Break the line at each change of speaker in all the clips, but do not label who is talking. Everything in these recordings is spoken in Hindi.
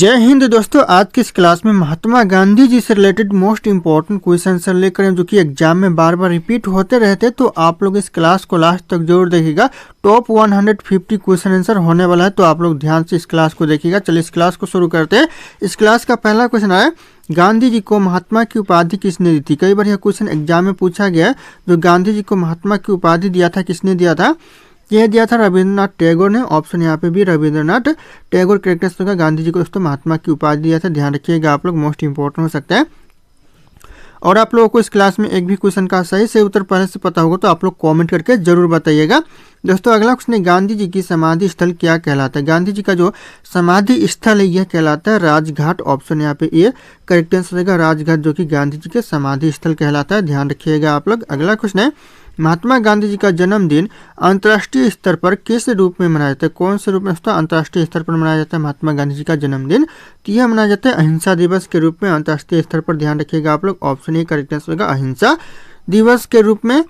जय हिंद दोस्तों। आज की इस क्लास में महात्मा गांधी जी से related most important question answer लेकर हैं जो कि एग्जाम में बार बार रिपीट होते रहते हैं। तो आप लोग इस क्लास को लास्ट तक जरूर देखिएगा। टॉप 150 क्वेश्चन आंसर होने वाला है, तो आप लोग ध्यान से इस क्लास को देखिएगा। चलिए इस क्लास को शुरू करते हैं। इस क्लास का पहला क्वेश्चन है, गांधी जी को महात्मा की उपाधि किसने दी थी। कई बार यह क्वेश्चन एग्जाम में पूछा गया है। जो गांधी जी को महात्मा की उपाधि दिया था, किसने दिया था? यह दिया था रविंद्रनाथ टैगोर ने। ऑप्शन यहाँ पे भी रविंद्रनाथ टैगोर करेक्ट होगा। गांधी जी को दोस्तों महात्मा की उपाधि दिया था, ध्यान रखिएगा आप लोग, मोस्ट इंपॉर्टेंट हो सकता है। और आप लोगों को इस क्लास में एक भी क्वेश्चन का सही से उत्तर पहले से पता होगा तो आप लोग कमेंट करके जरूर बताइएगा। दोस्तों अगला क्वेश्चन है, गांधी जी की समाधि स्थल क्या कहलाता है। गांधी जी का जो समाधि स्थल है यह कहलाता है राजघाट। ऑप्शन यहाँ पे ए करेक्ट आंसर रहेगा, राजघाट, जो कि गांधी जी के समाधि स्थल कहलाता है, ध्यान रखिएगा आप लोग। अगला क्वेश्चन है, महात्मा गांधी जी का जन्मदिन अंतर्राष्ट्रीय स्तर पर किस रूप में मनाया जाता है। कौन से रूप में दोस्तों अंतर्राष्ट्रीय स्तर पर मनाया जाता है महात्मा गांधी जी का जन्मदिन? तो यह मनाया जाता है अहिंसा दिवस के रूप में अंतर्राष्ट्रीय स्तर पर, ध्यान रखिएगा आप लोग। ऑप्शन ए करेक्ट आंसर होगा, अहिंसा दिवस के रूप में।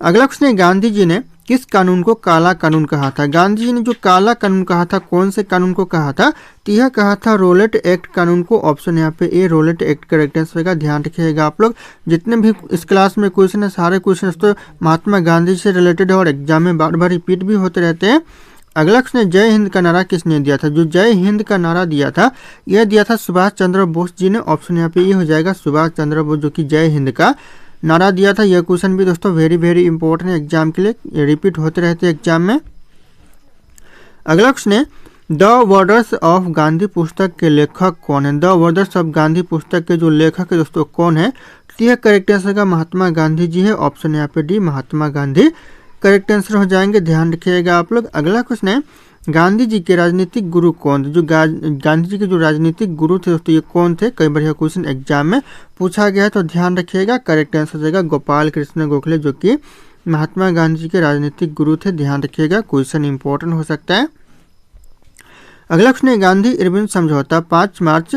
अगला क्वेश्चन है, गांधी जी ने किस कानून को काला कानून कहा था। गांधी जी ने जो काला कानून कहा था, कौन से कानून को कहा था? तो यह कहा था रोलेट एक्ट कानून को। ऑप्शन यहाँ पे ए रोलेट एक्ट करेक्ट आंसर होगा, ध्यान रखिएगा आप लोग। जितने भी इस क्लास में क्वेश्चन है सारे क्वेश्चन तो महात्मा गांधी से रिलेटेड है और एग्जाम में बार बार रिपीट भी होते रहते हैं। अगला क्वेश्चन है, जय हिंद का नारा किसने दिया था। जो जय हिंद का नारा दिया था यह दिया था सुभाष चंद्र बोस जी ने। ऑप्शन यहाँ पे ये हो जाएगा सुभाष चंद्र बोस, जो कि जय हिंद का नारा दिया था। यह क्वेश्चन भी दोस्तों वेरी इंपॉर्टेंट है एग्जाम के लिए, रिपीट होते रहते हैं एग्जाम में। अगला क्वेश्चन है, द वर्डर्स ऑफ गांधी पुस्तक के लेखक कौन है। द वर्डर्स ऑफ गांधी पुस्तक के जो लेखक है दोस्तों कौन है? तो यह करेक्ट आंसर का महात्मा गांधी जी है। ऑप्शन यहाँ पे D Mahatma Gandhi correct answer हो जाएंगे, ध्यान रखिएगा आप लोग। अगला क्वेश्चन है, गांधी जी के राजनीतिक गुरु कौन थे। जो गांधी जी के जो राजनीतिक गुरु थे दोस्तों ये कौन थे? कई बार यह क्वेश्चन एग्जाम में पूछा गया है, तो ध्यान रखिएगा। करेक्ट आंसर रहेगा गोपाल कृष्ण गोखले, जो कि महात्मा गांधी जी के राजनीतिक गुरु थे, ध्यान रखिएगा, क्वेश्चन इंपॉर्टेंट हो सकता है। अगला क्वेश्चन है, गांधी इरविन समझौता 5 मार्च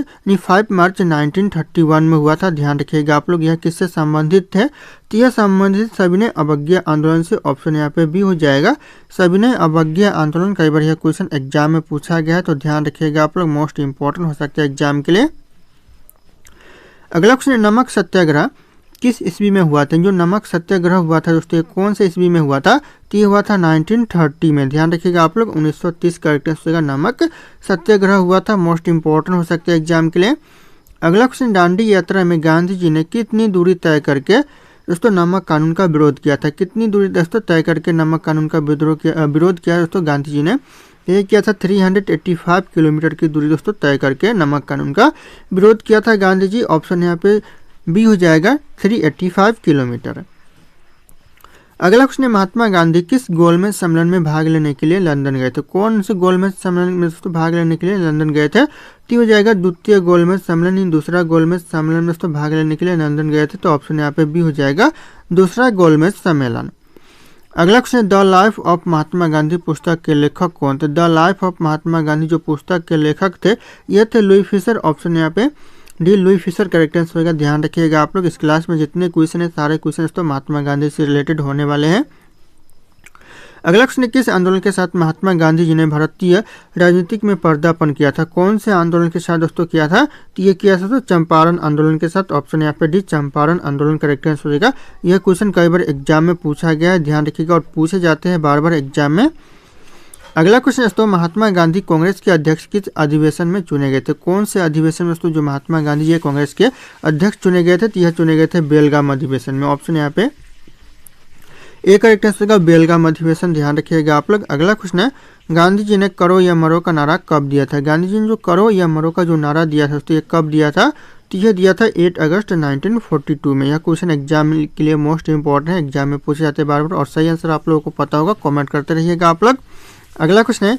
1931 में हुआ था, ध्यान रखिएगा आप लोग। यह किससे संबंधित थे? तो यह संबंधित सविनय अवज्ञा आंदोलन से। ऑप्शन यहाँ पे बी हो जाएगा, सविनय अवज्ञा आंदोलन। कई बार यह क्वेश्चन एग्जाम में पूछा गया है, तो ध्यान रखिएगा आप लोग, मोस्ट इंपॉर्टेंट हो सकता है एग्जाम के लिए। अगला क्वेश्चन है, नमक सत्याग्रह किस ईस्वी में हुआ था। जो नमक सत्याग्रह हुआ था दोस्तों कौन से ईस्वी में हुआ था? तो ये हुआ था 1930 में, ध्यान रखिएगा आप लोग। 1930 करेक्ट आंसर होगा, नमक सत्याग्रह हुआ था, मोस्ट इंपॉर्टेंट हो सकता है एग्जाम के लिए। अगला क्वेश्चन, दांडी यात्रा में गांधी जी ने कितनी दूरी तय करके दोस्तों नमक कानून का विरोध किया था। कितनी दूरी दोस्तों तय करके नमक कानून का विरोध किया दोस्तों गांधी जी ने? ये किया था 385 किलोमीटर की दूरी दोस्तों तय करके नमक कानून का विरोध किया था गांधी जी। ऑप्शन यहाँ पे बी हो जाएगा, 385 किलोमीटर। अगला क्वेश्चन है, महात्मा गांधी किस गोलमेज सम्मेलन में भाग लेने के लिए लंदन गए थे। कौन से गोलमेज सम्मेलन में दोस्तों भाग लेने के लिए लंदन गए थे? तो हो जाएगा द्वितीय गोलमेज सम्मेलन। दूसरा गोलमेज सम्मेलन में दोस्तों भाग लेने के लिए लंदन गए थे, तो ऑप्शन यहाँ पे बी हो जाएगा, दूसरा गोलमेज सम्मेलन। अगला क्वेश्चन है, the life of Mahatma Gandhi पुस्तक के लेखक कौन थे। The life of Mahatma Gandhi जो पुस्तक के लेखक थे ये थे लुई फिशर। ऑप्शन यहाँ पे D Louis Fischer correct answer होगा, ध्यान रखिएगा आप लोग। इस क्लास में जितने क्वेश्चन है सारे क्वेश्चन तो महात्मा गांधी से रिलेटेड होने वाले हैं। अगला क्वेश्चन, किस आंदोलन के साथ महात्मा गांधी जी ने भारतीय राजनीतिक में पर्दापण किया था। कौन से आंदोलन के साथ दोस्तों किया था? तो ये किया था तो चंपारण आंदोलन के साथ। ऑप्शन यहाँ पे डी चंपारण आंदोलन करेक्ट आंसर होगा। यह क्वेश्चन कई बार एग्जाम में पूछा गया है, ध्यान रखिएगा, और पूछे जाते हैं बार बार एग्जाम में। अगला क्वेश्चन दोस्तों, महात्मा गांधी कांग्रेस के अध्यक्ष किस अधिवेशन में चुने गए थे। कौन से अधिवेशन में दोस्तों जो महात्मा गांधी जी कांग्रेस के अध्यक्ष चुने गए थे? तो यह चुने गए थे बेलगाम अधिवेशन में। ऑप्शन यहाँ पे ए करेक्ट आंसर होगा, बेलगाम अधिवेशन, ध्यान रखिएगा आप लोग। अगला क्वेश्चन है, गांधी जी ने करो या मरो का नारा कब दिया था। गांधी जी ने जो करो या मरो का जो नारा दिया था दोस्तों ये कब दिया था? तो यह दिया था 8 अगस्त 1942 में। यह क्वेश्चन एग्जाम के लिए मोस्ट इंपॉर्टेंट है, एग्जाम में पूछे जाते हैं बार बार, और सही आंसर आप लोगों को पता होगा, कमेंट करते रहिएगा आप लोग। अगला क्वेश्चन है,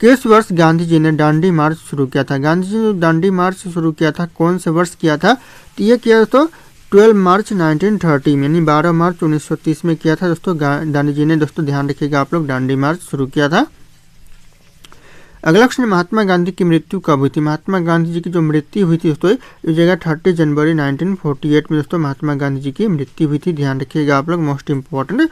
किस वर्ष गांधी जी ने दांडी मार्च शुरू किया था। गांधी जी ने दांडी मार्च शुरू किया था कौन से वर्ष किया था? तो ये किया तो 12 मार्च 1930 में, यानी 12 मार्च 1930 में किया था दोस्तों गांधी जी ने। दोस्तों ध्यान रखिएगा आप लोग, दांडी मार्च शुरू किया था। अगला क्वेश्चन, महात्मा गांधी की मृत्यु कब हुई थी। महात्मा गांधी जी की जो मृत्यु हुई थी दोस्तों ये जगह 30 जनवरी 1948 में दोस्तों महात्मा गांधी जी की मृत्यु हुई थी, ध्यान रखिएगा आप लोग, मोस्ट इंपॉर्टेंट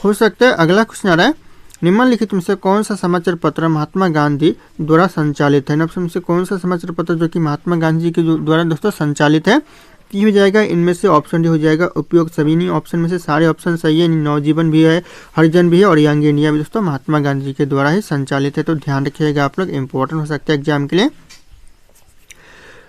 हो सकता है। अगला क्वेश्चन आ रहा है, निम्नलिखित में से कौन सा समाचार पत्र महात्मा गांधी द्वारा संचालित है? ऑप्शन में से कौन सा समाचार पत्र जो कि महात्मा गांधी जी के द्वारा दोस्तों संचालित है? ये हो जाएगा इनमें से ऑप्शन डी हो जाएगा उपयोग सभी। नहीं ऑप्शन में से सारे ऑप्शन सही है। नवजीवन भी है, हरिजन भी है और यंग इंडिया भी दोस्तों महात्मा गांधी जी के द्वारा ही संचालित है। तो ध्यान रखिएगा आप लोग, इंपॉर्टेंट हो सकता है एग्जाम के लिए।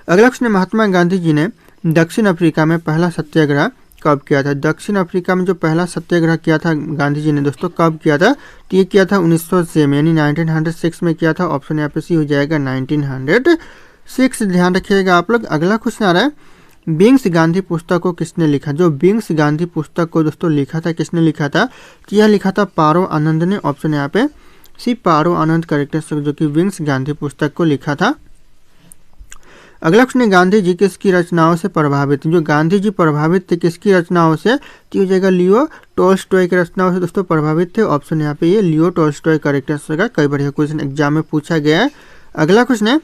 अगला क्वेश्चन, महात्मा गांधी जी ने दक्षिण अफ्रीका में पहला सत्याग्रह कब किया था? दक्षिण अफ्रीका में जो पहला सत्याग्रह किया था गांधी जी ने दोस्तों कब किया था? तो ये किया था 1906 में, यानी 1906 में किया था। ऑप्शन यहाँ पे सी हो जाएगा 1906। ध्यान रखिएगा आप लोग। अगला क्वेश्चन आ रहा है, बिंग्स गांधी पुस्तक को किसने लिखा? जो बिंग्स गांधी पुस्तक को दोस्तों लिखा था, किसने लिखा था? तो यह लिखा था पारो आनंद ने। ऑप्शन यहाँ पे सी पारो आनंद करेक्ट है, जो कि बिंग्स गांधी पुस्तक को लिखा था। अगला क्वेश्चन, गांधी जी किसकी रचनाओं से प्रभावित? जो गांधी जी प्रभावित थे किसकी रचनाओं से? तो हो जाएगा लियो टॉल्स्टॉय की रचनाओं से दोस्तों प्रभावित थे। ऑप्शन यहाँ पे ये लियो टॉल्स्टॉय करेक्ट आंसर का। कई बार यह क्वेश्चन एग्जाम में पूछा गया है। अगला क्वेश्चन है,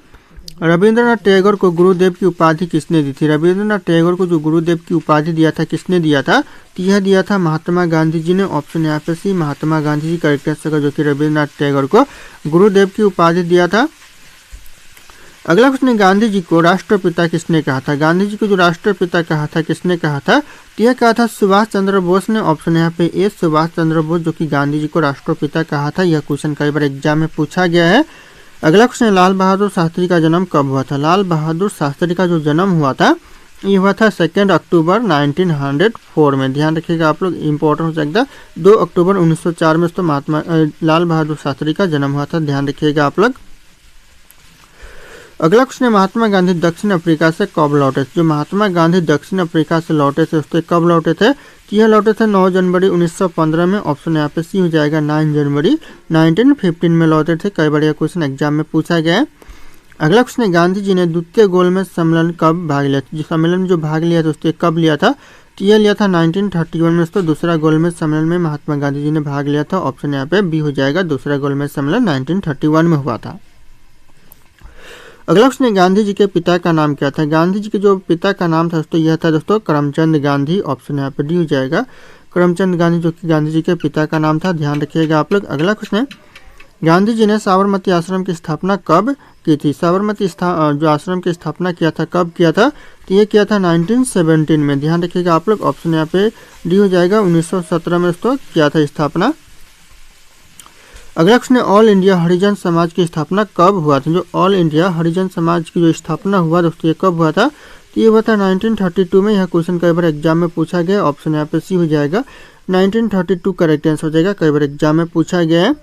रविंद्रनाथ टैगोर को गुरुदेव की उपाधि किसने दी थी? रविंद्रनाथ टैगोर को जो गुरुदेव की उपाधि दिया था किसने दिया था? तो यह दिया था महात्मा गांधी जी ने। ऑप्शन यहाँ पे सी महात्मा गांधी जी करेक्ट आंसर का, जो कि रविंद्रनाथ टैगोर को गुरुदेव की उपाधि दिया था। अगला क्वेश्चन, गांधी जी को राष्ट्रपिता किसने कहा था? गांधी जी को जो राष्ट्रपिता कहा था किसने कहा था? तो यह कहा था सुभाष चंद्र बोस ने। ऑप्शन यहाँ पे ए सुभाष चंद्र बोस, जो कि गांधी जी को राष्ट्रपिता कहा था। यह क्वेश्चन कई बार एग्जाम में पूछा गया है। अगला क्वेश्चन, लाल बहादुर शास्त्री का जन्म कब हुआ था? लाल बहादुर शास्त्री का जो जन्म हुआ था ये हुआ था 2 अक्टूबर 1904 में। ध्यान रखिएगा आप लोग, इंपॉर्टेंट हो सकता है। 2 अक्टूबर 1904 में तो महात्मा लाल बहादुर शास्त्री का जन्म हुआ था। ध्यान रखिएगा आप लोग। अगला क्वेश्चन है, महात्मा गांधी दक्षिण अफ्रीका से कब लौटे? जो महात्मा गांधी दक्षिण अफ्रीका से लौटे थे उससे कब लौटे थे? तो यह लौटे थे 9 जनवरी 1915 में। ऑप्शन यहाँ पे सी हो जाएगा 9 जनवरी 1915 में लौटे थे। कई बार यह क्वेश्चन एग्जाम में पूछा गया है। अगला क्वेश्चन है, गांधी जी ने द्वितीय गोलमेज सम्मेलन कब भाग लिया? जो सम्मेलन जो भाग लिया था उससे कब लिया था? तो यह लिया था 1931 में। तो दूसरा गोलमेज सम्मेलन में महात्मा गांधी जी ने भाग लिया था। ऑप्शन यहाँ पे बी हो जाएगा, दूसरा गोलमेज सम्मेलन 1931 में हुआ था। अगला क्वेश्चन, गांधी जी के पिता का नाम क्या था? गांधी जी के जो पिता का नाम था दोस्तों यह था दोस्तों करमचंद गांधी। ऑप्शन यहाँ पे डी हो जाएगा, करमचंद गांधी, जो कि गांधी जी के पिता का नाम था। ध्यान रखिएगा आप लोग। अगला क्वेश्चन है, गांधी जी ने साबरमती आश्रम की स्थापना कब की थी? साबरमती जो आश्रम की स्थापना किया था कब किया था? तो ये किया था 1917 में। ध्यान रखिएगा आप लोग। ऑप्शन यहाँ पे डी हो जाएगा, 1917 में दोस्तों किया था स्थापना। अगला क्वेश्चन है, ऑल इंडिया हरिजन समाज की स्थापना कब हुआ था? जो ऑल इंडिया हरिजन समाज की जो स्थापना हुआ दोस्तों ये कब हुआ था? तो ये हुआ था 1932 में। यह क्वेश्चन कई बार एग्जाम में पूछा गया। ऑप्शन यहाँ पे सी हो जाएगा, 1932 करेक्ट आंसर हो जाएगा। कई बार एग्जाम में पूछा गया है।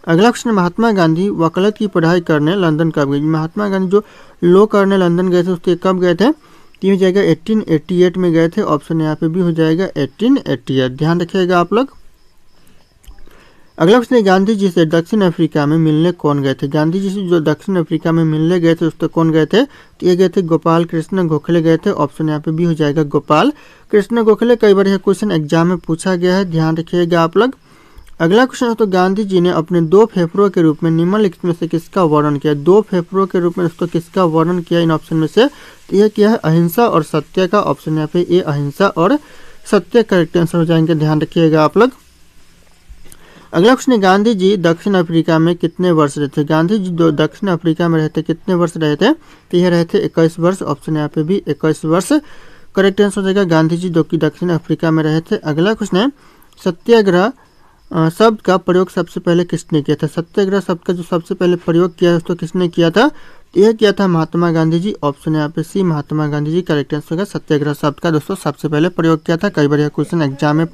अगला क्वेश्चन, महात्मा गांधी वकालत की पढ़ाई करने लंदन कब गए? महात्मा गांधी जो लॉ करने लंदन गए थे उसके कब गए थे? तो ये हो जाएगा 1888 में गए थे। ऑप्शन यहाँ पे भी हो जाएगा 1888। ध्यान रखिएगा आप लोग। अगला क्वेश्चन, गांधी जी से दक्षिण अफ्रीका में मिलने कौन गए थे? गांधी जी से जो दक्षिण अफ्रीका में मिलने गए थे उस पर कौन गए थे? तो ये गए थे गोपाल कृष्ण गोखले गए थे। ऑप्शन यहाँ पे भी हो जाएगा गोपाल कृष्ण गोखले। कई बार यह क्वेश्चन एग्जाम में पूछा गया है। ध्यान रखिएगा आप लोग। अगला क्वेश्चन है, तो गांधी जी ने अपने 2 फेफड़ों के रूप में निम्नलिखित में से किसका वर्णन किया? 2 फेफड़ों के रूप में उसको किसका वर्णन किया इन ऑप्शन में से? तो यह किया है अहिंसा और सत्य का। ऑप्शन यहाँ पे ए अहिंसा और सत्य करेक्ट आंसर हो जाएंगे। ध्यान रखिएगा आप लोग। अगला क्वेश्चन है, गांधी जी दक्षिण अफ्रीका में कितने वर्ष रहे थे? गांधी जी दक्षिण अफ्रीका में रहते कितने वर्ष रहे थे? तो यह रहे थे 21 वर्ष। ऑप्शन यहाँ पे भी 21 वर्ष करेक्ट आंसर हो जाएगा। गांधी जी जो कि दक्षिण अफ्रीका में रहे थे। अगला क्वेश्चन है, सत्याग्रह शब्द का प्रयोग सबसे पहले किसने किया था? सत्याग्रह शब्द का जो सबसे पहले प्रयोग किया उसको किसने किया था? यह किया था महात्मा गांधी जी। ऑप्शन यहाँ पे सी महात्मा गांधी जी करेक्ट आंसर होगा। सत्याग्रह शब्द का दोस्तों सबसे पहले प्रयोग किया था। कई बार यह क्वेश्चन एग्जाम में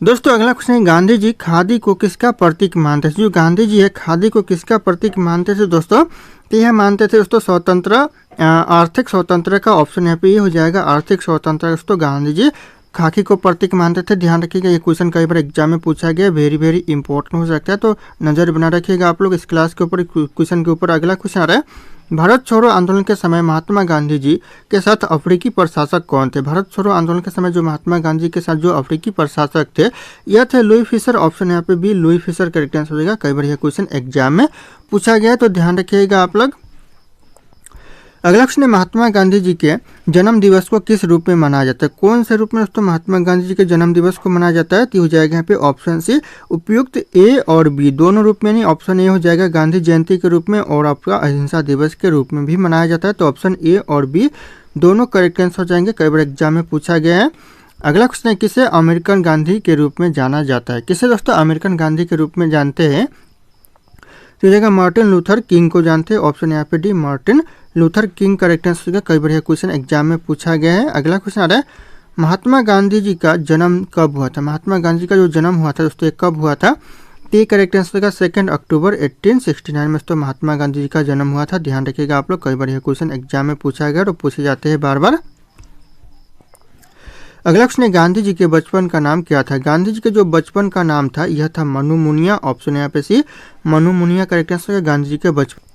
दोस्तों। अगला क्वेश्चन है, गांधी जी खादी को किसका प्रतीक मानते थे? जो गांधी जी है खादी को किसका प्रतीक मानते थे दोस्तों? तो यह मानते थे दोस्तों स्वतंत्र आर्थिक स्वतंत्र का। ऑप्शन यहाँ पे ये हो जाएगा आर्थिक स्वतंत्र। दोस्तों गांधी जी खाकी को प्रतीक मानते थे। ध्यान रखिएगा, ये क्वेश्चन कई बार एग्जाम में पूछा गया। वेरी वेरी इंपॉर्टेंट हो सकता है, तो नज़र बना रखिएगा आप लोग इस क्लास के ऊपर, क्वेश्चन के ऊपर। अगला क्वेश्चन आ रहा है, भारत छोड़ो आंदोलन के समय महात्मा गांधी जी के साथ अफ्रीकी प्रशासक कौन थे? भारत छोड़ो आंदोलन के समय जो महात्मा गांधी के साथ जो अफ्रीकी प्रशासक थे यह थे लुई फिशर। ऑप्शन यहाँ पे भी लुई फिशर करेक्ट आंसर हो जाएगा। कई बार यह क्वेश्चन एग्जाम में पूछा गया, तो ध्यान रखिएगा आप लोग। अगला क्वेश्चन है महात्मा गांधी जी के जन्म दिवस को किस रूप में मनाया जाता है? कौन से रूप में दोस्तों महात्मा गांधी जी के जन्म दिवस को मनाया जाता है? तो हो जाएगा यहाँ पे ऑप्शन सी उपयुक्त ए और बी दोनों रूप में नहीं। ऑप्शन ए हो जाएगा गांधी जयंती के रूप में और आपका अहिंसा दिवस के रूप में भी मनाया जाता है। तो ऑप्शन ए और बी दोनों करेक्ट आंसर हो जाएंगे, कई बार एग्जाम में पूछा गया है। अगला क्वेश्चन है किसे अमेरिकन गांधी के रूप में जाना जाता है? किसे दोस्तों अमेरिकन गांधी के रूप में जानते हैं? तो हो जाएगा मार्टिन लूथर किंग को जानते हैं। ऑप्शन यहाँ पे D Martin Luther king correct answer होगा, कई बार यह क्वेश्चन एग्जाम में पूछा गया है। अगला क्वेश्चन आ रहा है महात्मा गांधी जी का जन्म कब हुआ था? महात्मा गांधी का जो जन्म हुआ था दोस्तों ये कब हुआ था? तो करेक्ट आंसर होगा 2 अक्टूबर 1869 में दोस्तों महात्मा गांधी जी का जन्म हुआ था। ध्यान रखिएगा आप लोग, कई बार यह क्वेश्चन एग्जाम में पूछा गया और पूछे जाते हैं बार बार। अगला क्वेश्चन है गांधी जी के बचपन का नाम क्या था? गांधी जी के जो बचपन का नाम था यह था मनु मुनिया। ऑप्शन यहाँ पे सी मनु मुनिया करेक्ट आंसर है गांधी जी के बचपन।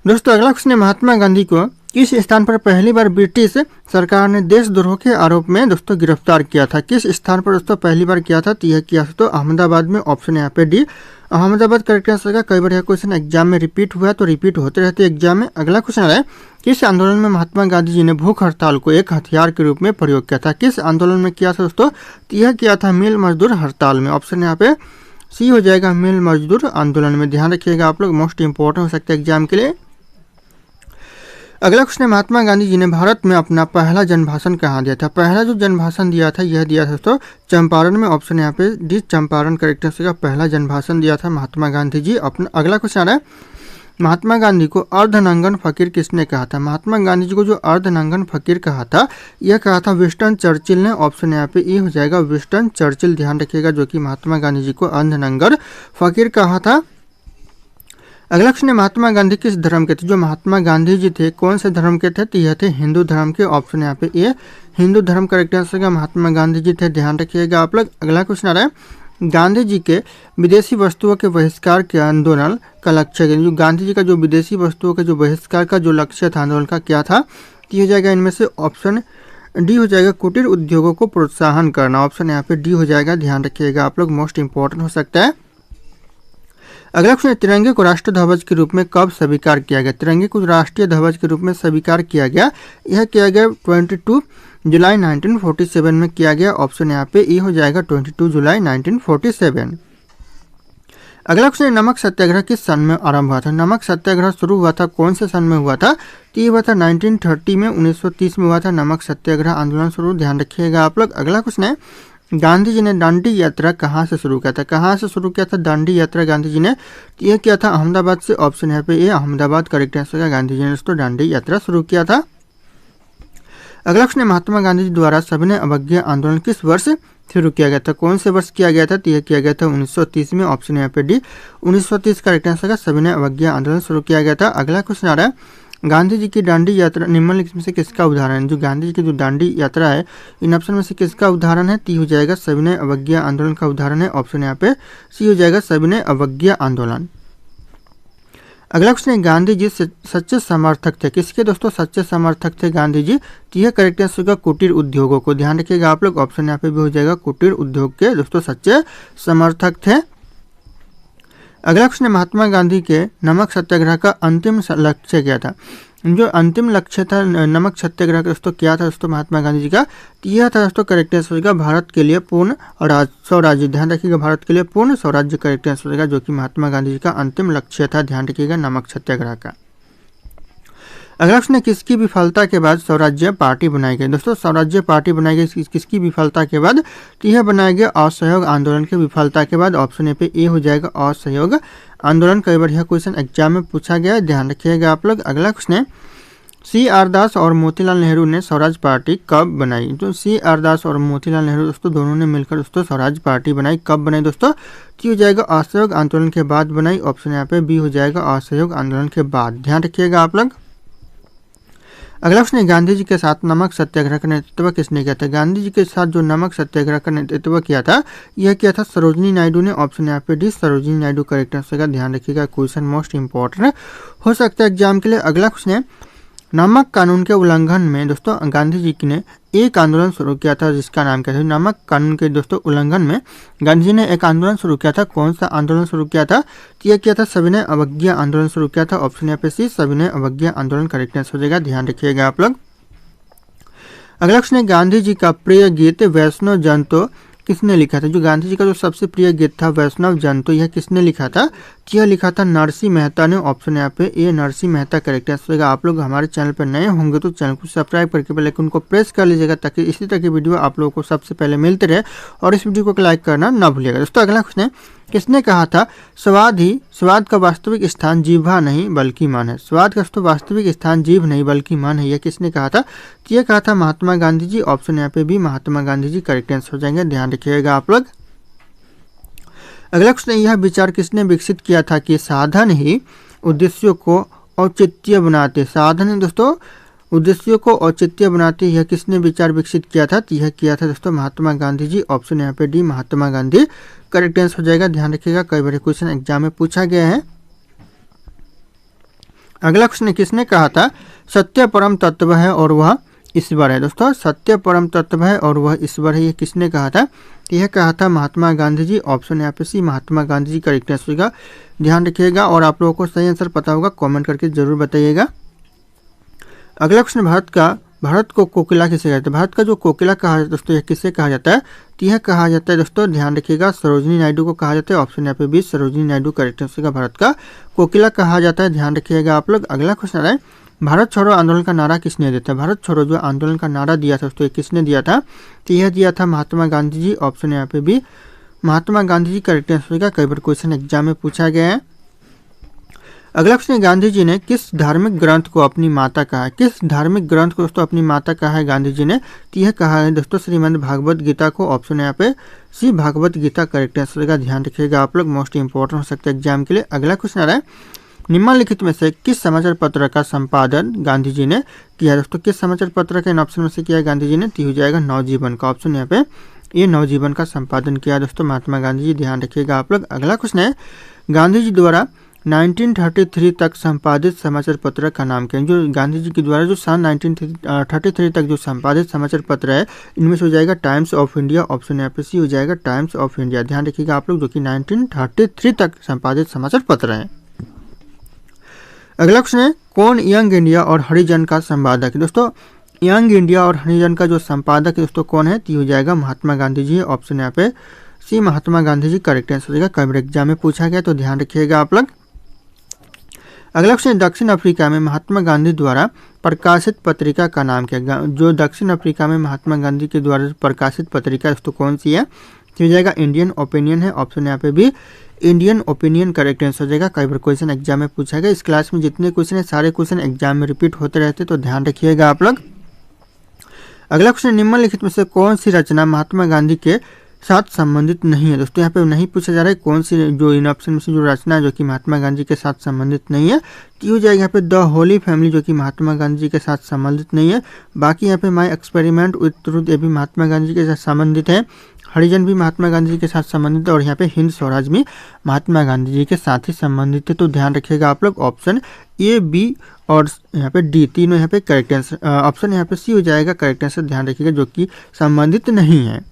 दोस्तों अगला क्वेश्चन है महात्मा गांधी को किस स्थान पर पहली बार ब्रिटिश सरकार ने देशद्रोह के आरोप में दोस्तों गिरफ्तार किया था? किस स्थान पर दोस्तों पहली बार किया था? तो यह किया था तो अहमदाबाद में। ऑप्शन यहाँ पे डी अहमदाबाद करेक्ट आंसर का, कई बार यह क्वेश्चन एग्जाम में रिपीट हुआ है तो रिपीट होते रहते एग्जाम में। अगला क्वेश्चन है किस आंदोलन में महात्मा गांधी जी ने भूख हड़ताल को एक हथियार के रूप में प्रयोग किया था? किस आंदोलन में किया था दोस्तों? तो यह किया था मिल मजदूर हड़ताल में। ऑप्शन यहाँ पे सी हो जाएगा मिल मजदूर आंदोलन में। ध्यान रखिएगा आप लोग, मोस्ट इंपॉर्टेंट हो सकता है एग्जाम के लिए। अगला क्वेश्चन है महात्मा गांधी जी ने भारत में अपना पहला जनभाषण कहाँ दिया था? पहला जो जनभाषण दिया था यह दिया था दोस्तों चंपारण में। ऑप्शन यहाँ पे डी चंपारण करेक्ट आंसर का, पहला जनभाषण दिया था महात्मा गांधी जी अपना। अगला क्वेश्चन आ रहा है महात्मा गांधी को अर्धनंगन फकीर किसने कहा था? महात्मा गांधी जी को जो अर्धनंगन फकीर कहा था यह कहा था विंस्टन चर्चिल ने। ऑप्शन यहाँ पे ए हो जाएगा विंस्टन चर्चिल। ध्यान रखिएगा, जो कि महात्मा गांधी जी को अर्धनंगन फकीर कहा था। अगला क्वेश्चन है महात्मा गांधी किस धर्म के थे? जो महात्मा गांधी जी थे कौन से धर्म के थे? तो यह थे हिंदू धर्म के। ऑप्शन यहाँ पे ए हिंदू धर्म करेक्ट आंसर का, महात्मा गांधी जी थे। ध्यान रखिएगा आप लोग। अगला क्वेश्चन आ रहा है गांधी जी के विदेशी वस्तुओं के बहिष्कार के आंदोलन का लक्ष्य, जो गांधी जी का जो विदेशी वस्तुओं के जो बहिष्कार का जो लक्ष्य था आंदोलन का क्या था? तो हो जाएगा इनमें से ऑप्शन डी हो जाएगा कुटीर उद्योगों को प्रोत्साहन करना। ऑप्शन यहाँ पे डी हो जाएगा। ध्यान रखिएगा आप लोग, मोस्ट इंपॉर्टेंट हो सकता है। अगला क्वेश्चन तिरंगे को राष्ट्रीय ध्वज के रूप में कब स्वीकार किया गया? तिरंगे को राष्ट्रीय ध्वज के रूप में स्वीकार किया गया, यह किया गया 22 जुलाई 1947 में किया गया। ऑप्शन यहाँ पे ए हो जाएगा 22 जुलाई 1947। अगला क्वेश्चन नमक सत्याग्रह किस सन में आरंभ हुआ था? नमक सत्याग्रह शुरू हुआ था कौन से सन में हुआ था? तो ये हुआ था 1930 में, 1930 में हुआ था नमक सत्याग्रह आंदोलन शुरू। ध्यान रखिएगा आप लोग। अगला क्वेश्चन है गांधी जी ने दांडी यात्रा कहाँ से शुरू किया था? कहाँ से शुरू किया था दांडी यात्रा गांधी जी ने? तो यह किया था अहमदाबाद से। ऑप्शन यहाँ पे ये अहमदाबाद करेक्ट आंसर है, गांधी जी ने दोस्तों दांडी यात्रा शुरू किया था। अगला क्वेश्चन महात्मा गांधी जी द्वारा सविनय अवज्ञा आंदोलन किस वर्ष शुरू किया गया था? कौन से वर्ष किया गया था? तो यह किया गया था 1930 में। ऑप्शन यहाँ पे डी 1930 करेक्ट आंसर का, सविनय अवज्ञा आंदोलन शुरू किया गया था। अगला क्वेश्चन आ रहा है गांधी जी की दांडी यात्रा निम्नलिखित में से किसका उदाहरण? जो गांधी जी की जो दांडी यात्रा है इन ऑप्शन में से किसका उदाहरण है? ती हो जाएगा सविनय अवज्ञा आंदोलन का उदाहरण है। ऑप्शन यहाँ पे सी हो जाएगा सविनय अवज्ञा आंदोलन। अगला क्वेश्चन है गांधी जी सच्चे समर्थक थे किसके? दोस्तों सच्चे समर्थक थे गांधी जी, तो यह करेक्ट आंसर होगा कुटीर उद्योगों को। ध्यान रखिएगा आप लोग, ऑप्शन यहाँ पे भी हो जाएगा कुटीर उद्योग के दोस्तों सच्चे समर्थक थे। अगला क्वेश्चन महात्मा गांधी के नमक सत्याग्रह का अंतिम लक्ष्य क्या था? जो अंतिम लक्ष्य था नमक सत्याग्रह का दोस्तों क्या था दोस्तों महात्मा गांधी जी का? तो यह था दोस्तों करेक्ट आंसर होगा भारत के लिए पूर्ण स्वराज्य। ध्यान रखिएगा भारत के लिए पूर्ण स्वराज्य करेक्ट आंसर होगा, जो कि महात्मा गांधी जी का अंतिम लक्ष्य था। ध्यान रखिएगा नमक सत्याग्रह का। अगला क्वेश्चन किसकी विफलता के बाद स्वराज्य पार्टी बनाई गई? दोस्तों स्वराज्य पार्टी बनाई गई किसकी विफलता के बाद? तो यह बनाया गया असहयोग आंदोलन की विफलता के बाद। ऑप्शन पे ए हो जाएगा असहयोग आंदोलन। कई बार यह क्वेश्चन एग्जाम में पूछा गया, ध्यान रखिएगा आप लोग। अगला क्वेश्चन है C.R. दास और मोतीलाल नेहरू ने स्वराज पार्टी कब बनाई? तो C.R. दास और मोतीलाल नेहरू दोस्तों दोनों ने मिलकर दोस्तों स्वराज पार्टी बनाई। कब बनाई दोस्तों? तो हो जाएगा असहयोग आंदोलन के बाद बनाई। ऑप्शन यहाँ पे बी हो जाएगा असहयोग आंदोलन के बाद। ध्यान रखिएगा आप लोग। अगला क्वेश्चन गांधी जी के साथ नमक सत्याग्रह का नेतृत्व किसने किया था? गांधी जी के साथ जो नमक सत्याग्रह का नेतृत्व किया था यह किया था सरोजिनी नायडू ने। ऑप्शन यहाँ पे D Sarojini Naidu correct answer का। ध्यान रखिएगा क्वेश्चन मोस्ट इंपॉर्टेंट हो सकता है एग्जाम के लिए। अगला क्वेश्चन है नमक कानून के उल्लंघन में दोस्तों गांधी जी ने एक आंदोलन शुरू किया था जिसका नाम क्या था। नमक कानून के दोस्तों उल्लंघन में गांधी जी ने एक आंदोलन शुरू किया था। कौन सा आंदोलन शुरू किया था? तो यह किया था सविनय अवज्ञा आंदोलन शुरू किया था। ऑप्शन यहाँ पे सी, सविनय अवज्ञा आंदोलन करेक्ट आंसर हो जाएगा, ध्यान रखिएगा आप लोग। अगला क्वेश्चन है, गांधी जी का प्रिय गीत वैष्णव जन तो किसने लिखा था? जो गांधी जी का जो सबसे प्रिय गीत था वैष्णव जन तो यह किसने लिखा था? यह लिखा था नरसिंह मेहता ने। ऑप्शन यहाँ पे ए, नरसिंह मेहता करेक्ट आंसर होगा। आप लोग हमारे चैनल पर नए होंगे तो चैनल को सब्सक्राइब करके बेल आइकन को प्रेस कर लीजिएगा ताकि इसी तरह की वीडियो आप लोगों को सबसे पहले मिलते रहे, और इस वीडियो को लाइक करना ना भूलिएगा। दोस्तों अगला क्वेश्चन है, किसने कहा था स्वाद का वास्तविक स्थान जीभ नहीं बल्कि मन है? स्वाद का वास्तविक स्थान जीभ नहीं बल्कि मन है, यह किसने कहा था? तो यह कहा था महात्मा गांधी जी। ऑप्शन यहाँ पे भी महात्मा गांधी जी करेक्ट आंसर हो जाएंगे, ध्यान रखिएगा आप लोग। अगला क्वेश्चन, यह विचार किसने विकसित किया था कि साधन ही उद्देश्यों को औचित्य बनाते? साधन है दोस्तों उद्देश्यों को औचित्य बनाते, यह किसने विचार विकसित किया था? यह किया था दोस्तों महात्मा गांधी जी। ऑप्शन यहाँ पे D, Mahatma Gandhi correct answer हो जाएगा, ध्यान रखिएगा, कई बार क्वेश्चन एग्जाम में पूछा गया है। अगला क्वेश्चन, किसने कहा था सत्य परम तत्व है और वह ईश्वर है? दोस्तों सत्य परम तत्व है और वह ईश्वर है, यह किसने कहा था? यह कहा था महात्मा गांधी जी। ऑप्शन यहाँ पे सी, महात्मा गांधी जी करेक्ट आंसर होगा, ध्यान रखिएगा। और आप लोगों को सही आंसर पता होगा कमेंट करके जरूर बताइएगा। अगला क्वेश्चन, भारत को कोकिला किसे कहते हैं? भारत का जो कोकिला कहा जाता है दोस्तों, यह किसे कहा जाता है? तो यह कहा जाता है दोस्तों, ध्यान रखिएगा, सरोजिनी नायडू को कहा जाता है। ऑप्शन यहाँ पे भी सरोजिनी नायडू करेक्ट आंसर होगा, भारत का कोकिला कहा जाता है, ध्यान रखिएगा आप लोग। अगला क्वेश्चन है, भारत छोड़ो आंदोलन का नारा किसने दिया था? भारत छोड़ो जो आंदोलन का नारा दिया था दोस्तों, किसने दिया था? तो यह दिया था महात्मा गांधी जी। ऑप्शन यहाँ पे भी महात्मा गांधी जी करेक्ट आंसर होगा, कई बार क्वेश्चन एग्जाम में पूछा गया है। अगला क्वेश्चन, गांधी जी ने किस धार्मिक ग्रंथ को अपनी माता कहा है? किस धार्मिक ग्रंथ को दोस्तों अपनी माता कहा है गांधी जी ने? तो यह कहा है दोस्तों श्रीमद् भागवत गीता को। ऑप्शन यहाँ पे सी, भागवत गीता करेक्ट आंसर होगा, ध्यान रखिएगा आप लोग, मोस्ट इंपॉर्टेंट हो सकता है एग्जाम के लिए। अगला क्वेश्चन आ रहा है, निम्नलिखित में से किस समाचार पत्र का संपादन गांधी जी ने किया? दोस्तों किस समाचार पत्र का इन ऑप्शन में से किया गांधी जी ने? तो हो जाएगा नवजीवन का। ऑप्शन यहाँ पे ये नवजीवन का संपादन किया दोस्तों महात्मा गांधी जी, ध्यान रखिएगा आप लोग। अगला क्वेश्चन है, गांधी जी द्वारा 1933 तक संपादित समाचार पत्र का नाम क्या है? जो गांधी जी के द्वारा जो सन 1933 तक जो संपादित समाचार पत्र है, इनमें से हो जाएगा टाइम्स ऑफ इंडिया। ऑप्शन यहाँ पे सी हो जाएगा टाइम्स ऑफ इंडिया, ध्यान रखिएगा आप लोग, जो कि 1933 तक संपादित समाचार पत्र है। अगला क्वेश्चन है, कौन यंग इंडिया और हरिजन का संपादक है? दोस्तों यंग इंडिया और हरिजन का जो संपादक है दोस्तों कौन है? तो हो जाएगा महात्मा गांधी जी। ऑप्शन यहाँ पे सी, महात्मा गांधी जी करेक्ट आंसर हो जाएगा, कई बार एग्जाम में पूछा गया तो ध्यान रखिएगा आप लोग। अगला क्वेश्चन, दक्षिण अफ्रीका में महात्मा गांधी द्वारा प्रकाशित पत्रिका का नाम क्या है? जो दक्षिण अफ्रीका में महात्मा गांधी के द्वारा प्रकाशित पत्रिका दोस्तों कौन सी है? तो हो जाएगा इंडियन ओपिनियन है। ऑप्शन यहाँ पे भी इंडियन ओपिनियन करेक्ट आंसर हो जाएगा, कई बार क्वेश्चन एग्जाम में पूछा गया। इस क्लास में जितने क्वेश्चन है सारे क्वेश्चन एग्जाम में रिपीट होते रहते तो ध्यान रखिएगा आप लोग। अगला क्वेश्चन, निम्नलिखित में से कौन सी रचना महात्मा गांधी के साथ संबंधित नहीं है? दोस्तों यहाँ पे नहीं पूछा जा रहा है कौन सी जो इन ऑप्शन में से जो रचना है जो कि महात्मा गांधी के साथ संबंधित नहीं है, तो हो जाएगा यहाँ पे द होली फैमिली जो कि महात्मा गांधी जी के साथ संबंधित नहीं है। बाकी यहाँ पे माई एक्सपेरिमेंट विद ट्रूथ ये भी महात्मा गांधी जी के साथ संबंधित है, हरिजन भी महात्मा गांधी जी के साथ संबंधित है, और यहाँ पे हिंद स्वराज भी महात्मा गांधी जी के साथ ही संबंधित है। तो ध्यान रखिएगा आप लोग, ऑप्शन ए, बी और यहाँ पे डी तीनों यहाँ पे करेक्ट आंसर। ऑप्शन यहाँ पे सी हो जाएगा करेक्ट आंसर, ध्यान रखिएगा, जो कि संबंधित नहीं है।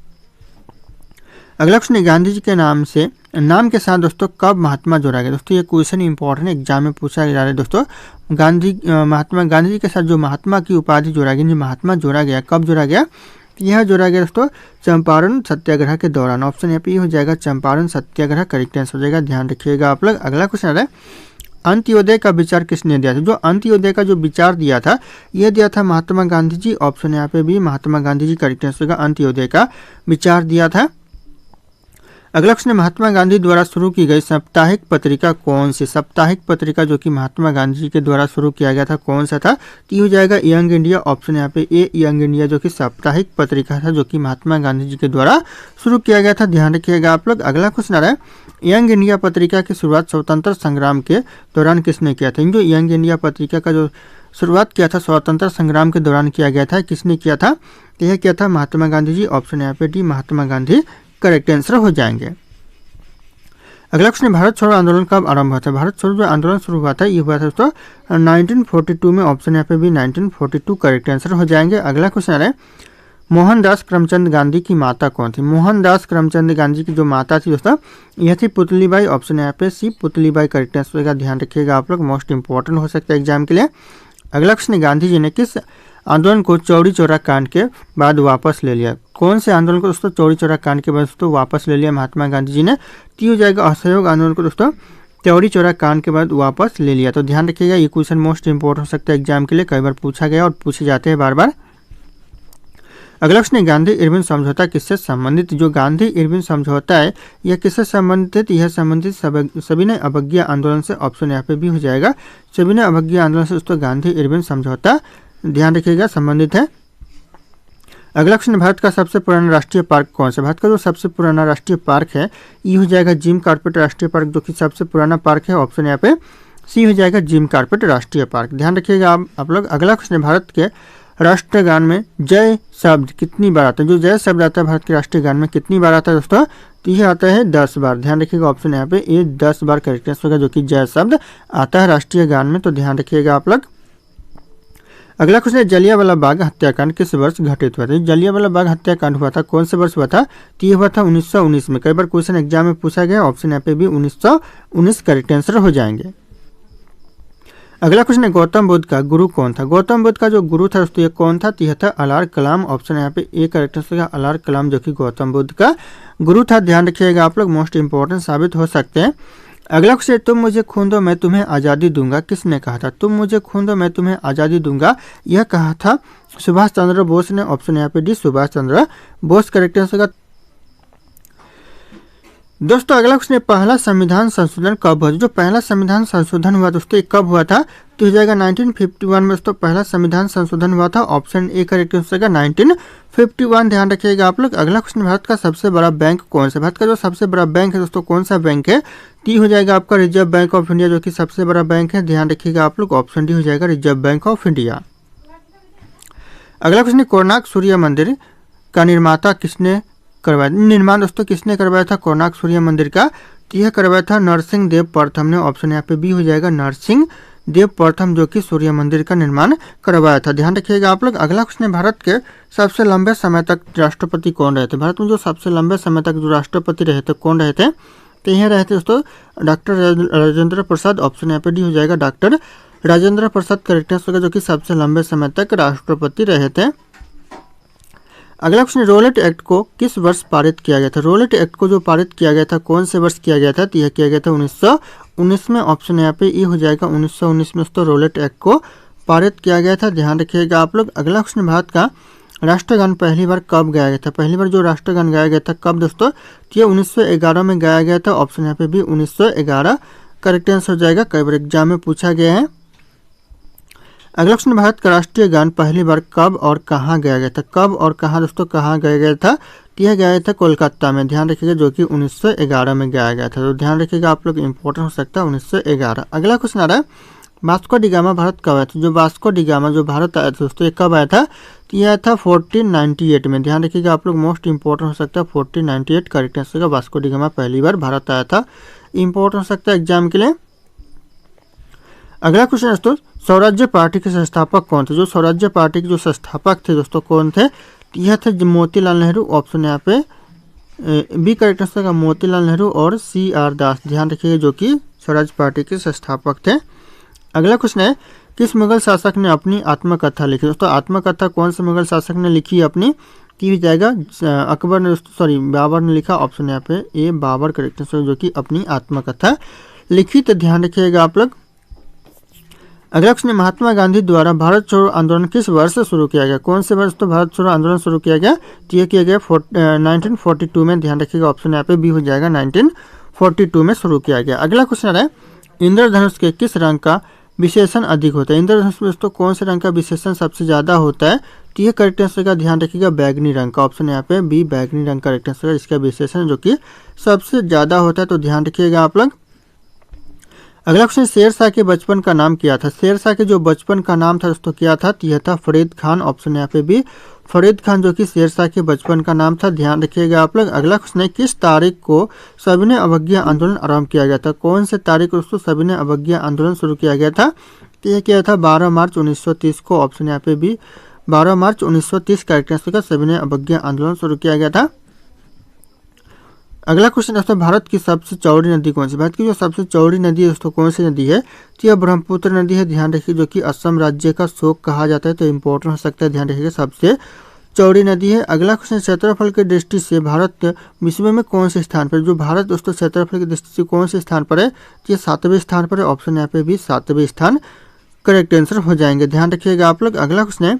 अगला क्वेश्चन, गांधी जी के नाम के साथ दोस्तों कब महात्मा जोड़ा गया? दोस्तों ये क्वेश्चन इंपॉर्टेंट एग्जाम में पूछा जा रहा है दोस्तों। महात्मा गांधी जी के साथ जो महात्मा की उपाधि जोड़ा गया, महात्मा जोड़ा गया, कब जोड़ा गया? यह जोड़ा गया दोस्तों चंपारण सत्याग्रह के दौरान। ऑप्शन यहाँ पे हो जाएगा चंपारण सत्याग्रह करेक्ट आंसर हो जाएगा, ध्यान रखिएगा आप लोग। अगला क्वेश्चन आ रहा है, अंत्योदय का विचार किसने दिया था? जो अंत्योदय का जो विचार दिया था यह दिया था महात्मा गांधी जी। ऑप्शन यहाँ पे भी महात्मा गांधी जी करेक्ट आंसर होगा, अंत्योदय का विचार दिया था। अगला क्वेश्चन, महात्मा गांधी द्वारा शुरू की गई साप्ताहिक पत्रिका कौन सी? साप्ताहिक पत्रिका जो कि महात्मा गांधी जी के द्वारा शुरू किया गया था कौन सा था? तो हो जाएगा यंग इंडिया। ऑप्शन यहाँ पे ए, यंग इंडिया जो कि साप्ताहिक पत्रिका था जो कि महात्मा गांधी जी के द्वारा शुरू किया गया था, ध्यान रखिएगा आप लोग। अगला क्वेश्चन आ रहा है, यंग इंडिया पत्रिका की शुरुआत स्वतंत्र संग्राम के दौरान किसने किया था? जो यंग इंडिया पत्रिका का जो शुरुआत किया था स्वतंत्र संग्राम के दौरान किया गया था, किसने किया था? तो यह किया था महात्मा गांधी जी। ऑप्शन यहाँ पे D, Mahatma Gandhi correct answer हो जाएंगे। अगला क्वेश्चन, भारत छोड़ो आंदोलन कब आरंभ हुआ था? भारत छोड़ो जो आंदोलन शुरू हुआ था ये हुआ था दोस्तों 1942 में। ऑप्शन यहाँ पे भी 1942 करेक्ट आंसर हो जाएंगे। अगला क्वेश्चन है, मोहनदास करमचंद गांधी की माता कौन थी? मोहनदास करमचंद गांधी की जो माता थी दोस्तों यह थी पुतलीबाई। ऑप्शन यहाँ पे सी पुतलीबाई करेक्ट आंसर का ध्यान रखिएगा आप लोग, मोस्ट इंपॉर्टेंट हो सकता है एग्जाम के लिए। अगला क्वेश्चन, गांधी जी ने किस आंदोलन को चौरी चौरा कांड के बाद वापस ले लिया? कौन से आंदोलन को दोस्तों चौरी चौरा कांड के बाद दोस्तों वापस ले लिया महात्मा गांधी जी ने? तो हो जाएगा असहयोग आंदोलन को दोस्तों चौरी चौरा कांड के बाद वापस ले लिया। तो ध्यान रखिएगा ये क्वेश्चन मोस्ट इंपॉर्टेंट हो सकता है एग्जाम के लिए, कई बार पूछा गया और पूछे जाते हैं बार बार। अगला क्वेश्चन, गांधी इरविन समझौता किससे संबंधित? जो गांधी इरविन समझौता है यह किससे संबंधित? यह संबंधित सविनय अवज्ञा आंदोलन से। ऑप्शन यहाँ पे भी हो जाएगा, सविनय अवज्ञा आंदोलन से दोस्तों गांधी इरविन समझौता ध्यान रखिएगा संबंधित है। अगला क्वेश्चन, भारत का सबसे पुराना राष्ट्रीय पार्क कौन सा? भारत का जो सबसे पुराना राष्ट्रीय पार्क है ये हो जाएगा जिम कॉर्बेट राष्ट्रीय पार्क, जो कि सबसे पुराना पार्क है। ऑप्शन यहाँ पे सी हो जाएगा जिम कॉर्बेट राष्ट्रीय पार्क, ध्यान रखिएगा आप लोग। अगला क्वेश्चन, भारत के राष्ट्रगान में जय शब्द कितनी बार आता है? जो जय शब्द आता है भारत के राष्ट्रीय गान में कितनी बार आता है दोस्तों? तो यह आता है 10 बार, ध्यान रखिएगा। ऑप्शन यहाँ पे ये 10 बार करेक्ट आंसर होगा, जो कि जय शब्द आता है राष्ट्रीय गान में, तो ध्यान रखिएगा आप लोग। अगला क्वेश्चन है, जलियांवाला बाग हत्याकांड किस वर्ष घटित हुआ था? जलियांवाला बाग हत्याकांड हुआ था कौन से वर्ष हुआ था? तो ये हुआ था 1919 में। कई बार क्वेश्चन एग्जाम में पूछा गया, ऑप्शन यहाँ पे भी 1919 करेक्ट आंसर हो जाएंगे। अगला क्वेश्चन है, गौतम बुद्ध का गुरु कौन था? गौतम बुद्ध का जो गुरु था दोस्तों ये कौन था? तो यह था अलार कलाम। ऑप्शन यहाँ पे ए करेक्ट आंसर है अलार कलाम, जो कि गौतम बुद्ध का गुरु था, ध्यान रखिएगा आप लोग, मोस्ट इंपॉर्टेंट साबित हो सकते हैं। अगला क्वेश्चन, तुम मुझे खून दो मैं तुम्हें आज़ादी दूंगा किसने कहा था? तुम मुझे खून दो मैं तुम्हें आज़ादी दूंगा यह कहा था सुभाष चंद्र बोस ने। ऑप्शन यहाँ पे D Subhash Chandra Bose correct answer का। दोस्तों अगला क्वेश्चन, पहला संविधान संशोधन कब हुआ? जो पहला संविधान संशोधन हुआ दोस्तों ये कब हुआ था? तो हो जाएगा 1951 में दोस्तों पहला संविधान संशोधन हुआ था। ऑप्शन ए करेक्ट आंसर का 1951, ध्यान रखिएगा आप लोग। अगला क्वेश्चन, भारत का सबसे बड़ा बैंक कौन सा? भारत का जो सबसे बड़ा बैंक है दोस्तों कौन सा बैंक है? टी हो जाएगा आपका रिजर्व बैंक ऑफ इंडिया, जो कि सबसे बड़ा बैंक है, ध्यान रखिएगा आप लोग। ऑप्शन डी हो जाएगा रिजर्व बैंक ऑफ इंडिया। अगला क्वेश्चन, कोणार्क सूर्य मंदिर का निर्माता किसने करवाया? निर्माण दोस्तों किसने करवाया था कोणार्क सूर्य मंदिर का? तो यह करवाया था नरसिंह देव प्रथम ने। ऑप्शन यहाँ पे बी हो जाएगा नरसिंह देव प्रथम, जो कि सूर्य मंदिर का निर्माण करवाया था, ध्यान रखिएगा आप लोग। अगला क्वेश्चन, भारत के सबसे लंबे समय तक राष्ट्रपति कौन रहे थे? भारत में जो सबसे लंबे समय तक जो राष्ट्रपति रहे थे कौन रहे थे? तो यह रहे थे दोस्तों डॉक्टर राजेंद्र प्रसाद। ऑप्शन यहाँ पे डी हो जाएगा doctor Rajendra Prasad correct answer, जो कि सबसे लंबे समय तक राष्ट्रपति रहे थे। अगला क्वेश्चन, रोलेट एक्ट को किस वर्ष पारित किया गया था? रोलेट एक्ट को जो पारित किया गया था कौन से वर्ष किया गया था? तो यह किया गया था 1919 में। ऑप्शन यहाँ पे ये हो जाएगा 1919 में दोस्तों रोलेट एक्ट को पारित किया गया था, ध्यान रखिएगा आप लोग। अगला क्वेश्चन, भारत का राष्ट्रगान पहली बार कब गाया गया था? पहली बार जो राष्ट्रगान गाया गया था कब दोस्तों? तो ये 1911 में गाया गया था। ऑप्शन यहाँ पे भी 1911 करेक्ट आंसर हो जाएगा, कई बार एग्जाम में पूछा गया है। अगला क्वेश्चन, भारत का राष्ट्रीय गान पहली बार कब और कहाँ गाया गया था? कब और कहाँ दोस्तों कहाँ गाया गया था? यह गाया था कोलकाता में, ध्यान रखिएगा, जो कि 1911 में गाया गया था, तो ध्यान रखिएगा आप लोग, इंपॉर्टेंट हो सकता है 1911। अगला क्वेश्चन आ रहा है, वास्को डी गामा भारत कब आया था? जो वास्को डी गामा जो भारत आया था दोस्तों ये कब आया था? तो यह आया था 1498 में, ध्यान रखिएगा आप लोग, मोस्ट इंपॉर्टेंट हो सकता है 1498 करेक्ट आंसर का। वास्को डी गामा पहली बार भारत आया था, इंपॉर्टेंट हो सकता है एग्जाम के लिए। अगला क्वेश्चन दोस्तों, स्वराज्य पार्टी के संस्थापक कौन थे? जो स्वराज्य पार्टी के जो संस्थापक थे दोस्तों कौन थे? यह थे मोतीलाल नेहरू। ऑप्शन यहाँ पे बी करेक्ट आंसर का मोतीलाल नेहरू और CR दास, ध्यान रखिएगा, जो कि स्वराज पार्टी के संस्थापक थे। अगला क्वेश्चन है, किस मुगल शासक ने अपनी आत्मकथा लिखी? दोस्तों आत्मकथा कौन से मुगल शासक ने लिखी अपनी? की जाएगा अकबर ने, सॉरी बाबर ने लिखा। ऑप्शन यहाँ पे ए बाबर करेक्ट आंसर, जो कि अपनी आत्मकथा लिखी, तो ध्यान रखिएगा आप लोग। अगला क्वेश्चन, महात्मा गांधी द्वारा भारत छोड़ो आंदोलन किस वर्ष से शुरू किया गया? कौन से वर्ष तो भारत छोड़ो आंदोलन शुरू किया गया? तो यह किया गया 1942 में, ध्यान रखिएगा, ऑप्शन यहाँ पे बी हो जाएगा 1942 में शुरू किया गया। अगला क्वेश्चन है, इंद्रधनुष के किस रंग का विशेषण अधिक होता है? इंद्रधनुष में दोस्तों कौन से रंग का विशेषण सबसे ज्यादा होता है? तो यह करेक्ट आंसर का ध्यान रखिएगा बैगनी रंग का। ऑप्शन यहाँ पे बी बैगनी रंग करेक्ट आंसर है, इसका विशेषण जो कि सबसे ज्यादा होता है, तो ध्यान रखिएगा आप लोग। अगला क्वेश्चन, शेर शाह के बचपन का नाम क्या था? शेर शाह के जो बचपन का नाम था दोस्तों क्या था? तो यह था फरीद खान। ऑप्शन यहाँ पे भी फरीद खान जो कि शेर शाह के बचपन का नाम था। ध्यान रखिएगा आप लोग। अगला क्वेश्चन है, किस तारीख को सविनय अवज्ञा आंदोलन आरंभ किया गया था? कौन से तारीख को दोस्तों सविनय अवज्ञा आंदोलन शुरू किया गया था? तो यह क्या था? 12 मार्च 1930 को। ऑप्शन यहाँ पे भी 12 मार्च 1930 करेक्ट आंसर का सविनय अवज्ञा आंदोलन शुरू किया गया था। अगला क्वेश्चन दोस्तों, भारत की सबसे चौड़ी नदी कौन सी? भारत की जो सबसे चौड़ी नदी है दोस्तों कौन सी नदी है? तो यह ब्रह्मपुत्र नदी है। ध्यान रखिए, जो कि असम राज्य का शोक कहा जाता है, तो इंपॉर्टेंट हो सकता है। ध्यान रखिएगा, सबसे चौड़ी नदी है। अगला क्वेश्चन, क्षेत्रफल की दृष्टि से भारत विश्व में कौन से स्थान पर? जो भारत दोस्तों क्षेत्रफल की दृष्टि से कौन से स्थान पर है? तो ये 7वें स्थान पर है। ऑप्शन यहाँ पे भी 7वें स्थान करेक्ट आंसर हो जाएंगे। ध्यान रखिएगा आप लोग। अगला क्वेश्चन है,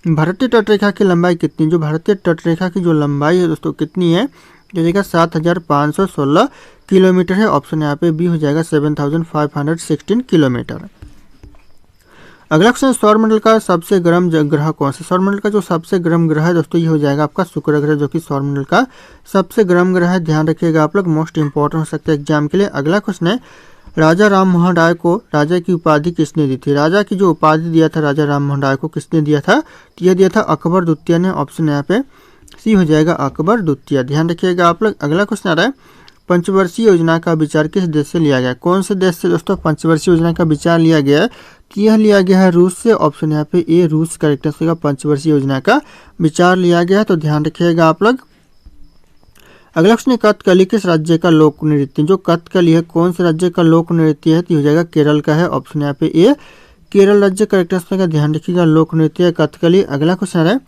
भारतीय तटरेखा की लंबाई कितनी? जो भारतीय तटरेखा की जो लंबाई है दोस्तों कितनी है? जो जाएगा 7516 किलोमीटर है। ऑप्शन यहाँ पे बी हो जाएगा 7516 किलोमीटर। अगला क्वेश्चन, सौरमंडल का सबसे गर्म ग्रह कौन सा? सौरमंडल का जो सबसे गर्म ग्रह है दोस्तों ये हो जाएगा आपका शुक्र ग्रह, जो कि सौरमंडल का सबसे गर्म ग्रह है। ध्यान रखिएगा आप लोग, मोस्ट इंपॉर्टेंट हो सकता है एग्जाम के लिए। अगला क्वेश्चन है, राजा राम मोहन राय को राजा की उपाधि किसने दी थी? राजा की जो उपाधि दिया था राजा राम मोहन राय को किसने दिया था? तो यह दिया था अकबर द्वितीय ने। ऑप्शन यहाँ पे सी हो जाएगा अकबर द्वितीय। ध्यान रखिएगा आप लोग। अगला क्वेश्चन आ रहा है, पंचवर्षीय योजना का विचार किस देश से लिया गया? कौन से देश से दोस्तों पंचवर्षीय योजना का विचार लिया गया है? तो यह लिया गया है रूस से। ऑप्शन यहाँ पे ए रूस करेक्ट आंसर का पंचवर्षीय योजना का विचार लिया गया है, तो ध्यान रखिएगा आप लोग। अगला क्वेश्चन, कथकली किस राज्य का लोक नृत्य? जो कथकली है कौन से राज्य का लोक नृत्य है? तो हो जाएगा केरल का है। ऑप्शन यहाँ पे ए केरल राज्य करेक्ट आंसर का। ध्यान रखिएगा, लोक नृत्य है कथकली। अगला क्वेश्चन है,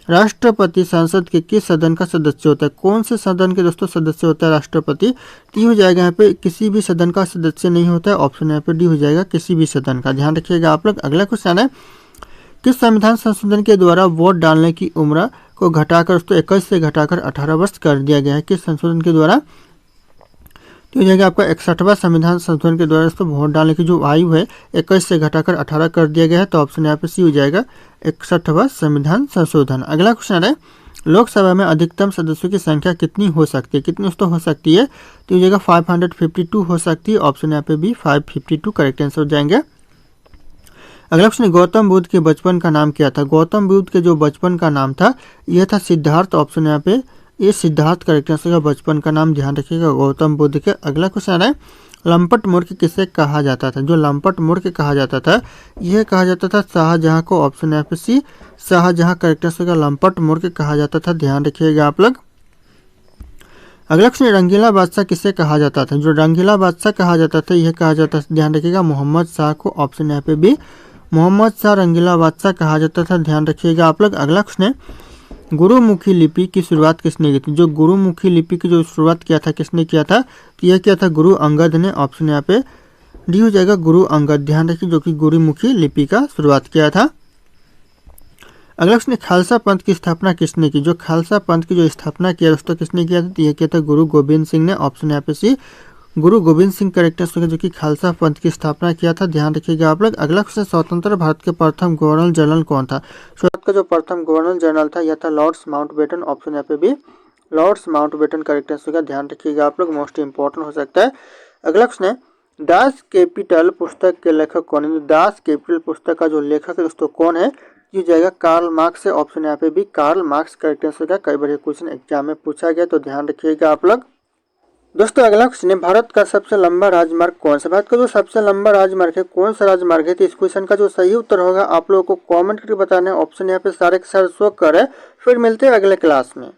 राष्ट्रपति संसद के किस सदन का सदस्य होता है? कौन से सदन के दोस्तों सदस्य होता है राष्ट्रपति? टी हो जाएगा यहाँ पे किसी भी सदन का सदस्य नहीं होता है। ऑप्शन यहाँ पे डी हो जाएगा किसी भी सदन का। ध्यान रखिएगा आप लोग। अगला क्वेश्चन है, किस संविधान संशोधन के द्वारा वोट डालने की उम्र को घटाकर दोस्तों 21 से घटाकर 18 वर्ष कर दिया गया है? किस संशोधन के द्वारा? तो हो जाएगा आपका 61वां संविधान संशोधन के द्वारा दोस्तों वोट डालने की जो आयु है 21 से घटाकर 18 कर दिया गया है, तो ऑप्शन यहाँ पे सी हो जाएगा 61वां संविधान संशोधन। अगला क्वेश्चन है, लोकसभा में अधिकतम सदस्यों की संख्या कितनी हो सकती है? कितनी दोस्तों हो सकती है? तो हो जाएगा 552 हो सकती है। ऑप्शन यहाँ पे भी 552 करेक्ट आंसर हो जाएंगे। अगला क्वेश्चन, गौतम बुद्ध के बचपन का नाम क्या था? गौतम बुद्ध के जो बचपन का नाम था यह था सिद्धार्थ। ऑप्शन यहाँ पे ये सिद्धार्थ करेक्ट आंसर का बचपन का नाम। ध्यान रखिएगा गौतम बुद्ध के। अगला क्वेश्चन है, लंपट मूर्ख किसे कहा जाता था? जो लंपट मूर्ख कहा जाता था यह कहा जाता था शाहजहां को। ऑप्शन यहाँ पे सी शाहजहां करेक्ट आंसर का लंपट मूर्ख कहा जाता था। ध्यान रखिएगा आप लोग। अगला क्वेश्चन, रंगीला बादशाह किसे कहा जाता था? जो रंगीला बादशाह कहा जाता था यह कहा जाता था, ध्यान रखिएगा, मोहम्मद शाह को। ऑप्शन यहाँ पे भी मोहम्मद शाह रंगीला बादशाह कहा जाता था। ध्यान रखिएगा आप लोग। अगला क्वेश्चन है, गुरुमुखी लिपि की शुरुआत किसने की थी? जो गुरुमुखी लिपि की जो शुरुआत किया था किसने किया था? तो यह किया था गुरु अंगद ने। ऑप्शन यहाँ पे डी हो जाएगा गुरु अंगद। ध्यान रखिए, जो कि गुरुमुखी लिपि का शुरुआत किया था। अगला क्वेश्चन, खालसा पंथ की स्थापना किसने की? जो खालसा पंथ की जो स्थापना किया दोस्तों किसने किया था? तो यह किया था गुरु गोविंद सिंह ने। ऑप्शन यहाँ पे सी गुरु गोविंद सिंह करेक्ट आंसर जो कि खालसा पंथ की स्थापना किया था। ध्यान रखिएगा आप लोग। अगला क्वेश्चन, स्वतंत्र भारत के प्रथम गवर्नर जनरल कौन था? भारत का जो प्रथम गवर्नर जनरल था यह था लॉर्ड्स माउंटबेटन। ऑप्शन यहाँ पे भी लॉर्ड्स माउंटबेटन करेक्ट आंसर का। ध्यान रखिएगा आप लोग, मोस्ट इंपॉर्टेंट हो सकता है। अगला क्वेश्चन है, दास कैपिटल पुस्तक के लेखक कौन है? दास कैपिटल पुस्तक का जो लेखक है दोस्तों कौन है? ये जाएगा कार्ल मार्क्स है। ऑप्शन यहाँ पे भी कार्ल मार्क्स करेक्ट आंसर का। कई बार ये क्वेश्चन एग्जाम में पूछा गया, तो ध्यान रखिएगा आप लोग। दोस्तों अगला क्वेश्चन है, भारत का सबसे लंबा राजमार्ग कौन सा? भारत का जो सबसे लंबा राजमार्ग है कौन सा राजमार्ग है? तो इस क्वेश्चन का जो सही उत्तर होगा आप लोगों को कमेंट करके बताना है। ऑप्शन यहाँ पे सारे के सारे शो कर है। फिर मिलते हैं अगले क्लास में।